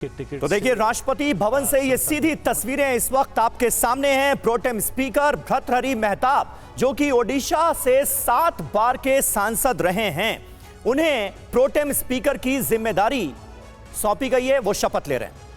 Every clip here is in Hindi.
तो देखिए, राष्ट्रपति भवन से ये सीधी तस्वीरें इस वक्त आपके सामने हैं। प्रोटेम स्पीकर भर्तृहरि महताब, जो कि ओडिशा से 7 बार के सांसद रहे हैं, उन्हें प्रोटेम स्पीकर की जिम्मेदारी सौंपी गई है। वो शपथ ले रहे हैं।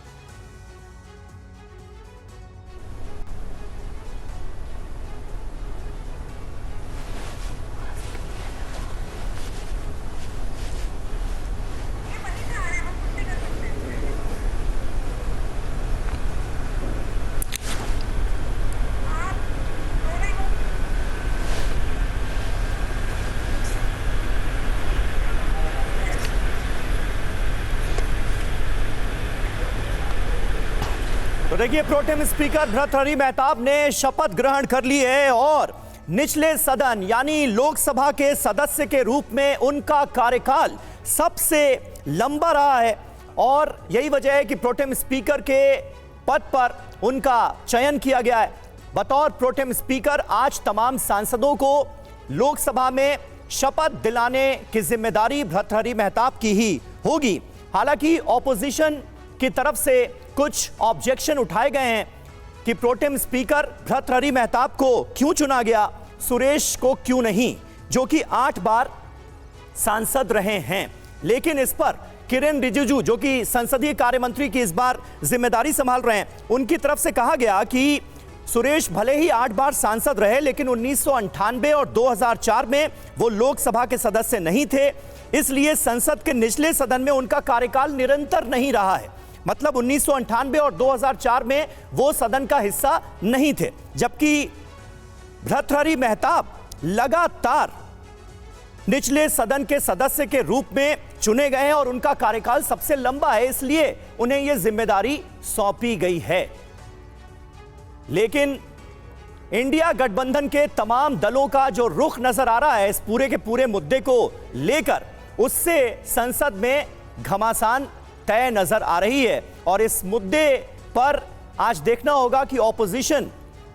तो देखिए, प्रोटेम स्पीकर भर्तृहरि महताब ने शपथ ग्रहण कर ली है और निचले सदन यानी लोकसभा के सदस्य के रूप में उनका कार्यकाल सबसे लंबा रहा है और यही वजह है कि प्रोटेम स्पीकर के पद पर उनका चयन किया गया है। बतौर प्रोटेम स्पीकर आज तमाम सांसदों को लोकसभा में शपथ दिलाने की जिम्मेदारी भर्तृहरि महताब की ही होगी। हालांकि ऑपोजिशन की तरफ से कुछ ऑब्जेक्शन उठाए गए हैं कि प्रोटेम स्पीकर भर्तृहरि महताब को क्यों चुना गया, सुरेश को क्यों नहीं, जो कि 8 बार सांसद रहे हैं। लेकिन इस पर किरेन रिजिजू, जो कि संसदीय कार्य मंत्री की इस बार जिम्मेदारी संभाल रहे हैं, उनकी तरफ से कहा गया कि सुरेश भले ही 8 बार सांसद रहे, लेकिन 1998 और 2004 में वो लोकसभा के सदस्य नहीं थे, इसलिए संसद के निचले सदन में उनका कार्यकाल निरंतर नहीं रहा है। मतलब 1998 और 2004 में वो सदन का हिस्सा नहीं थे, जबकि भर्तृहरि महताब लगातार निचले सदन के सदस्य के रूप में चुने गए हैं और उनका कार्यकाल सबसे लंबा है, इसलिए उन्हें यह जिम्मेदारी सौंपी गई है। लेकिन इंडिया गठबंधन के तमाम दलों का जो रुख नजर आ रहा है इस पूरे के पूरे मुद्दे को लेकर, उससे संसद में घमासान तय नजर आ रही है और इस मुद्दे पर आज देखना होगा कि ऑपोजिशन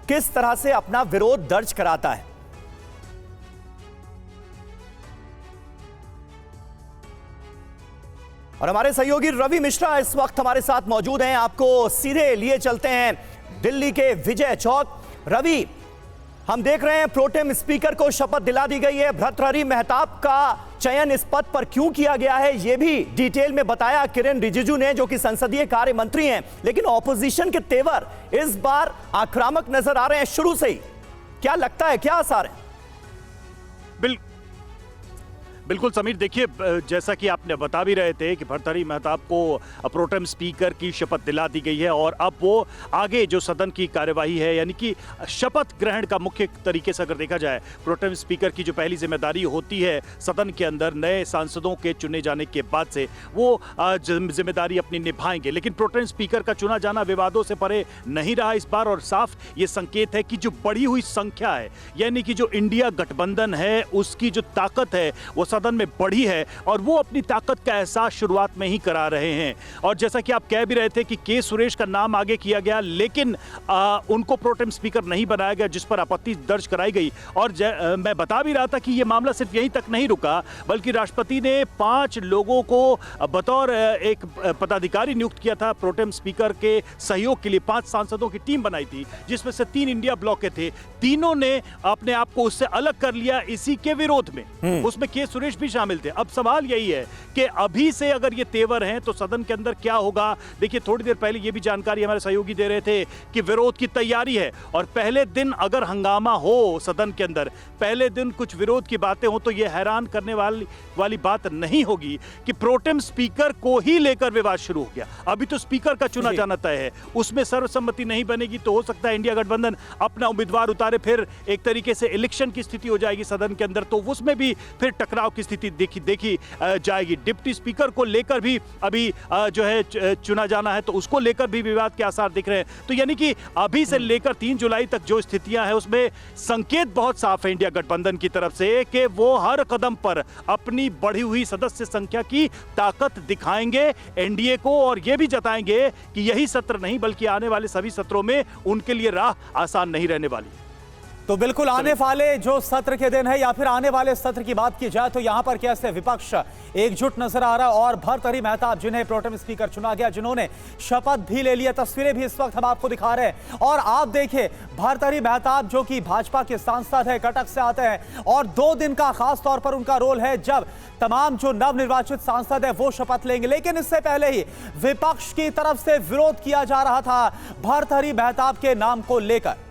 किस तरह से अपना विरोध दर्ज कराता है। और हमारे सहयोगी रवि मिश्रा इस वक्त हमारे साथ मौजूद हैं। आपको सीधे लिए चलते हैं दिल्ली के विजय चौक। रवि, हम देख रहे हैं प्रोटेम स्पीकर को शपथ दिला दी गई है। भर्तृहरि महताब का चयन इस पद पर क्यों किया गया है, यह भी डिटेल में बताया किरेन रिजिजू ने, जो कि संसदीय कार्य मंत्री हैं। लेकिन ऑपोजिशन के तेवर इस बार आक्रामक नजर आ रहे हैं शुरू से ही। क्या लगता है, क्या आसार है? बिल्कुल समीर, देखिए, जैसा कि आपने बता भी रहे थे कि भर्तृहरि महताब को प्रोटेम स्पीकर की शपथ दिला दी गई है और अब वो आगे जो सदन की कार्यवाही है, यानी कि शपथ ग्रहण का मुख्य तरीके से अगर देखा जाए, प्रोटेम स्पीकर की जो पहली जिम्मेदारी होती है सदन के अंदर नए सांसदों के चुने जाने के बाद से, वो जिम्मेदारी अपनी निभाएंगे। लेकिन प्रोटेम स्पीकर का चुना जाना विवादों से परे नहीं रहा इस बार और साफ ये संकेत है कि जो बढ़ी हुई संख्या है, यानी कि जो इंडिया गठबंधन है, उसकी जो ताकत है वो सदन में बढ़ी है और वो अपनी ताकत का एहसास शुरुआत में ही करा रहे हैं। और जैसा कि आप कह भी रहे थे कि के सुरेश का नाम आगे किया गया, लेकिन उनको प्रोटेम स्पीकर नहीं बनाया गया, जिस पर आपत्ति दर्ज कराई गई। और मैं बता भी रहा था कि ये मामला सिर्फ यहीं तक नहीं रुका, बल्कि राष्ट्रपति ने 5 लोगों को बतौर एक पदाधिकारी नियुक्त किया था प्रोटेम स्पीकर के सहयोग के लिए। 5 सांसदों की टीम बनाई थी, जिसमें से 3 इंडिया ब्लॉक के थे। तीनों ने अपने आप को उससे अलग कर लिया इसी के विरोध में। उसमें के सुरेश भी शामिल थे। अब सवाल यही है कि अभी से अगर ये तेवर हैं तो सदन के अंदर क्या होगा। देखिए, थोड़ी देर पहले ये भी जानकारी हमारे सहयोगी दे रहे थे कि विरोध की तैयारी है और पहले दिन अगर हंगामा हो सदन के अंदर, पहले दिन कुछ विरोध की बातें हो, तो ये हैरान करने वाली बात नहीं होगी कि प्रोटेम स्पीकर को ही लेकर विवाद शुरू हो गया। अभी तो स्पीकर का चुना जाना तय है, उसमें सर्वसम्मति नहीं बनेगी तो हो सकता है इंडिया गठबंधन अपना उम्मीदवार उतारे, फिर एक तरीके से इलेक्शन की स्थिति हो जाएगी सदन के अंदर, तो उसमें भी फिर टकराव की स्थिति देखी जाएगी। डिप्टी स्पीकर को लेकर भी अभी जो है चुना जाना है, तो उसको लेकर भी विवाद के आसार दिख रहे हैं। तो यानी कि अभी से लेकर 3 जुलाई तक जो स्थितियां हैं, उसमें संकेत बहुत साफ है इंडिया गठबंधन की तरफ से कि वो हर कदम पर अपनी बढ़ी हुई सदस्य संख्या की ताकत दिखाएंगे एनडीए को और ये भी जताएंगे कि यही सत्र नहीं बल्कि आने वाले सभी सत्रों में उनके लिए राह आसान नहीं रहने वाली। तो बिल्कुल आने वाले जो सत्र के दिन है या फिर आने वाले सत्र की बात की जाए तो यहां पर कैसे विपक्ष एकजुट नजर आ रहा है और भर्तृहरि मेहताब जिन्हें प्रोटेम स्पीकर चुना गया, जिन्होंने शपथ भी ले लिया, तस्वीरें भी इस वक्त हम आपको दिखा रहे हैं। और आप देखिए भर्तृहरि मेहताब जो कि भाजपा के सांसद है, कटक से आते हैं और 2 दिन का खास तौर पर उनका रोल है जब तमाम जो नवनिर्वाचित सांसद है वो शपथ लेंगे। लेकिन इससे पहले ही विपक्ष की तरफ से विरोध किया जा रहा था भर्तृहरि मेहताब के नाम को लेकर।